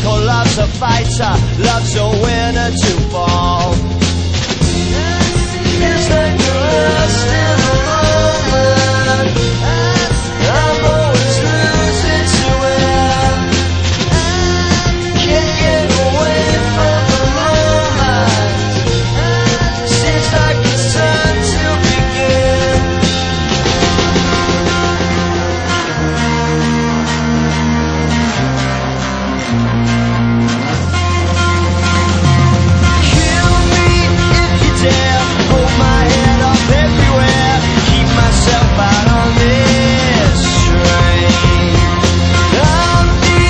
'cause love's a fighter, love's a winner to fall. It's like you're lost in the moment. I'm always losing to it. Can't get away from the moment. Seems like it's time to begin. Kill me if you dare. Hold my head up everywhere. Keep myself out on this train. I'm the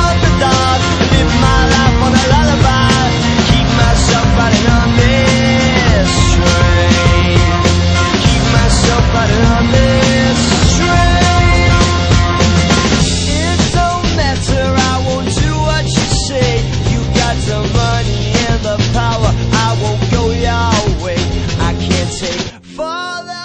underdog. Live my life on a lullaby. Keep myself riding on this train. Keep myself riding on this train. It don't matter, I won't do what you say. You got the money and the power, I won't go your way. I can't take for the